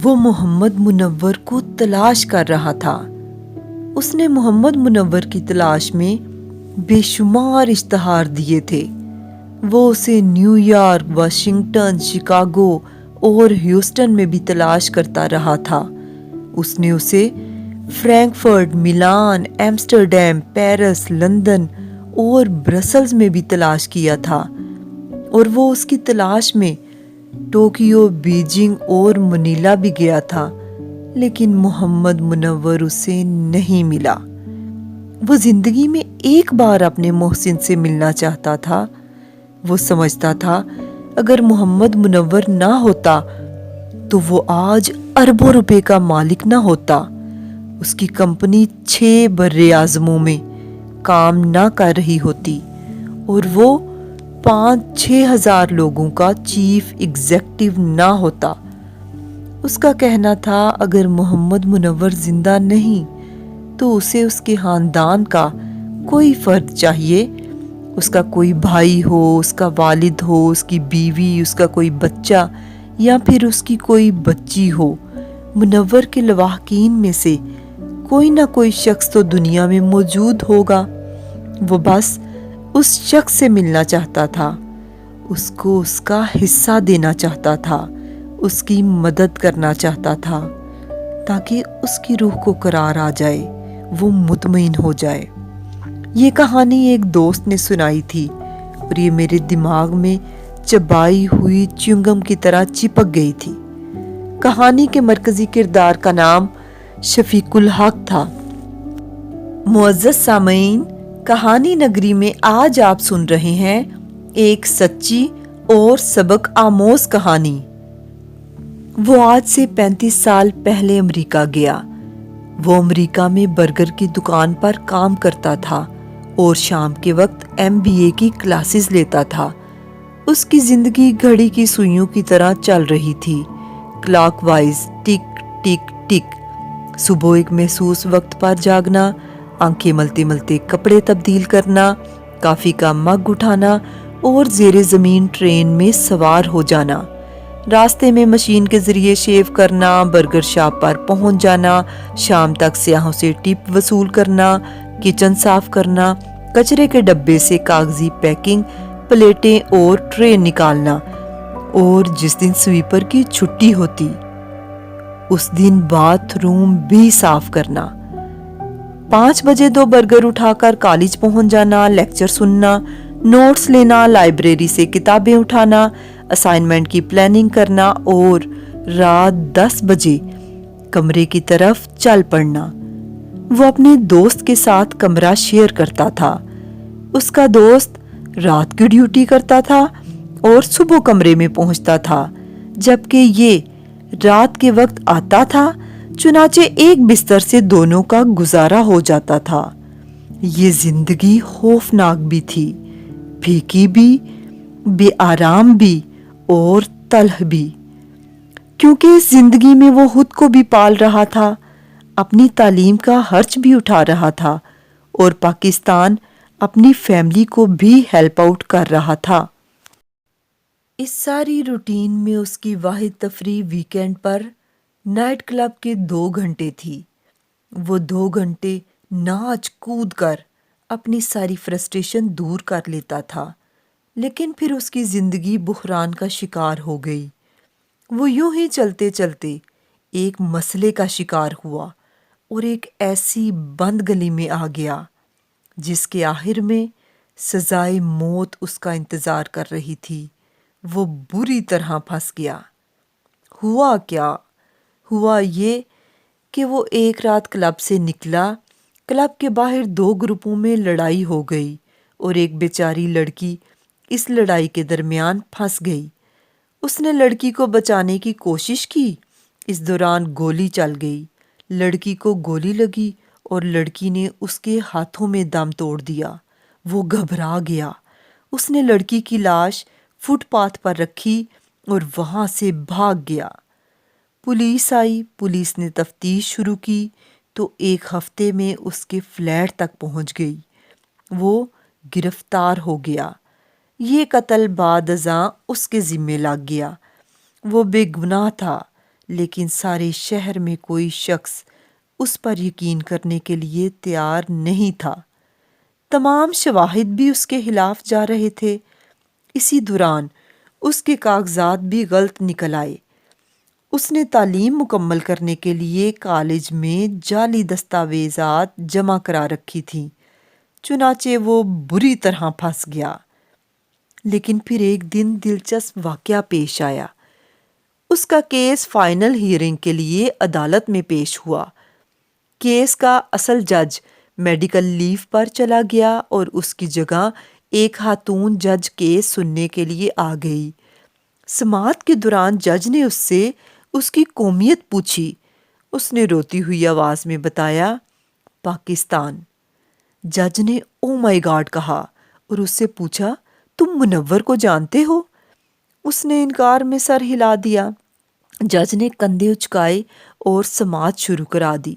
وہ محمد منور کو تلاش کر رہا تھا۔ اس نے محمد منور کی تلاش میں بے شمار اشتہار دیے تھے۔ وہ اسے نیو یارک، واشنگٹن، شکاگو اور ہیوسٹن میں بھی تلاش کرتا رہا تھا۔ اس نے اسے فرینکفرٹ، میلان، ایمسٹرڈیم، پیرس، لندن اور برسلز میں بھی تلاش کیا تھا، اور وہ اس کی تلاش میں ٹوکیو، بیجنگ اور منیلا بھی گیا تھا، لیکن محمد منور اسے نہیں ملا۔ وہ زندگی میں ایک بار اپنے محسن سے ملنا چاہتا تھا۔ وہ سمجھتا تھا اگر محمد منور نہ ہوتا تو وہ آج اربوں روپے کا مالک نہ ہوتا۔ اس کی کمپنی 6 براعظموں میں کام نہ کر رہی ہوتی اور وہ 5-6 ہزار لوگوں کا چیف ایگزیکٹو نہ ہوتا۔ اس کا کہنا تھا اگر محمد منور زندہ نہیں تو اسے اس کے خاندان کا کوئی فرد چاہیے، اس کا کوئی بھائی ہو، اس کا والد ہو، اس کی بیوی، اس کا کوئی بچہ یا پھر اس کی کوئی بچی ہو۔ منور کے لواحقین میں سے کوئی نہ کوئی شخص تو دنیا میں موجود ہوگا۔ وہ بس اس شخص سے ملنا چاہتا تھا، اس کو اس کا حصہ دینا چاہتا تھا، اس کی مدد کرنا چاہتا تھا تاکہ اس کی روح کو قرار آ جائے، وہ مطمئن ہو جائے۔ یہ کہانی ایک دوست نے سنائی تھی اور یہ میرے دماغ میں چبائی ہوئی چیونگم کی طرح چپک گئی تھی۔ کہانی کے مرکزی کردار کا نام شفیق الحق تھا۔ معزز سامعین، کہانی نگری میں آج آپ سن رہے ہیں ایک سچی اور سبق آموز کہانی۔ وہ آج سے 35 سال پہلے امریکہ گیا۔ وہ امریکہ میں برگر کی دکان پر کام کرتا تھا اور شام کے وقت MBA کی کلاسز لیتا تھا۔ اس کی زندگی گھڑی کی سوئیوں کی طرح چل رہی تھی، کلاک وائز، ٹک ٹک ٹک۔ صبح ایک محسوس وقت پر جاگنا، آنکھیں ملتے ملتے کپڑے تبدیل کرنا، کافی کا مگ اٹھانا اور زیر زمین ٹرین میں سوار ہو جانا، راستے میں مشین کے ذریعے شیو کرنا، برگر شاپ پر پہنچ جانا، شام تک سیاحوں سے ٹپ وصول کرنا، کچن صاف کرنا، کچرے کے ڈبے سے کاغذی پیکنگ، پلیٹیں اور ٹرے نکالنا، اور جس دن سویپر کی چھٹی ہوتی اس دن باتھ روم بھی صاف کرنا۔ 5 بجے 2 برگر اٹھا کر کالج پہنچ جانا، لیکچر سننا، نوٹس لینا، لائبریری سے کتابیں اٹھانا، اسائنمنٹ کی پلاننگ کرنا اور رات 10 بجے کمرے کی طرف چل پڑنا۔ وہ اپنے دوست کے ساتھ کمرہ شیئر کرتا تھا۔ اس کا دوست رات کی ڈیوٹی کرتا تھا اور صبح کمرے میں پہنچتا تھا، جبکہ یہ رات کے وقت آتا تھا، چنانچہ ایک بستر سے دونوں کا گزارا ہو جاتا تھا۔ یہ زندگی خوفناک بھی تھی، پھیکی بھی، بے آرام بھی اور تلخ بھی، کیونکہ اس زندگی میں وہ خود کو بھی پال رہا تھا، اپنی تعلیم کا خرچ بھی اٹھا رہا تھا اور پاکستان اپنی فیملی کو بھی ہیلپ آؤٹ کر رہا تھا۔ اس ساری روٹین میں اس کی واحد تفریح ویکینڈ پر نائٹ کلب کے 2 گھنٹے تھی۔ وہ 2 گھنٹے ناچ کود کر اپنی ساری فرسٹریشن دور کر لیتا تھا، لیکن پھر اس کی زندگی بحران کا شکار ہو گئی۔ وہ یوں ہی چلتے چلتے ایک مسئلے کا شکار ہوا اور ایک ایسی بند گلی میں آ گیا جس کے آخر میں سزائے موت اس کا انتظار کر رہی تھی۔ وہ بری طرح پھنس گیا۔ ہوا کیا؟ ہوا یہ کہ وہ ایک رات کلب سے نکلا، کلب کے باہر 2 گروپوں میں لڑائی ہو گئی اور ایک بیچاری لڑکی اس لڑائی کے درمیان پھنس گئی۔ اس نے لڑکی کو بچانے کی کوشش کی، اس دوران گولی چل گئی، لڑکی کو گولی لگی اور لڑکی نے اس کے ہاتھوں میں دم توڑ دیا۔ وہ گھبرا گیا۔ اس نے لڑکی کی لاش فٹ پاتھ پر رکھی اور وہاں سے بھاگ گیا۔ پولیس آئی، پولیس نے تفتیش شروع کی تو 1 ہفتے میں اس کے فلیٹ تک پہنچ گئی۔ وہ گرفتار ہو گیا۔ یہ قتل بعد ازاں اس کے ذمے لگ گیا۔ وہ بے گناہ تھا، لیکن سارے شہر میں کوئی شخص اس پر یقین کرنے کے لیے تیار نہیں تھا۔ تمام شواہد بھی اس کے خلاف جا رہے تھے۔ اسی دوران اس کے کاغذات بھی غلط نکل آئے۔ اس نے تعلیم مکمل کرنے کے لیے کالج میں جعلی دستاویزات جمع کرا رکھی تھیں، چنانچہ وہ بری طرح پھنس گیا۔ لیکن پھر ایک دن دلچسپ واقعہ پیش آیا۔ اس کا کیس فائنل ہیئرنگ کے لیے عدالت میں پیش ہوا۔ کیس کا اصل جج میڈیکل لیو پر چلا گیا اور اس کی جگہ ایک خاتون جج کیس سننے کے لیے آ گئی۔ سماعت کے دوران جج نے اس سے اس کی قومیت پوچھی۔ اس نے روتی ہوئی آواز میں بتایا، پاکستان۔ جج نے او مائی گاڈ کہا اور اس سے پوچھا، تم منور کو جانتے ہو؟ اس نے انکار میں سر ہلا دیا۔ جج نے کندھے اچکائے اور سماعت شروع کرا دی،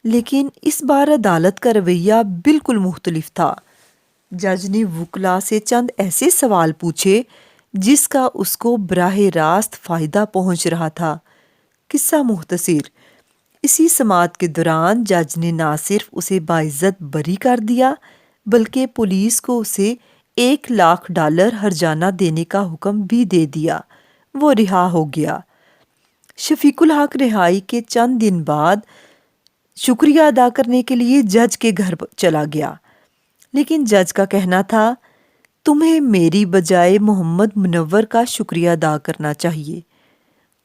لیکن اس بار عدالت کا رویہ بالکل مختلف تھا۔ جج نے وکلا سے چند ایسے سوال پوچھے جس کا اس کو براہ راست فائدہ پہنچ رہا تھا۔ قصہ مختصر، اسی سماعت کے دوران جج نے نہ صرف اسے باعزت بری کر دیا بلکہ پولیس کو اسے $1,00,000 ہرجانہ دینے کا حکم بھی دے دیا۔ وہ رہا ہو گیا۔ شفیق الحق رہائی کے چند دن بعد شکریہ ادا کرنے کے لیے جج کے گھر چلا گیا، لیکن جج کا کہنا تھا، تمہیں میری بجائے محمد منور کا شکریہ ادا کرنا چاہیے۔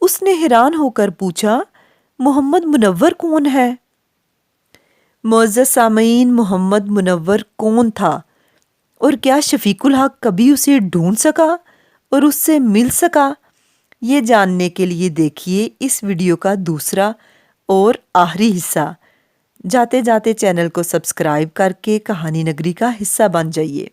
اس نے حیران ہو کر پوچھا، محمد منور کون ہے؟ معزز سامعین، محمد منور کون تھا اور کیا شفیق الحق کبھی اسے ڈھونڈ سکا اور اس سے مل سکا؟ یہ جاننے کے لیے دیکھیے اس ویڈیو کا دوسرا اور آخری حصہ۔ جاتے جاتے چینل کو سبسکرائب کر کے کہانی نگری کا حصہ بن جائیے۔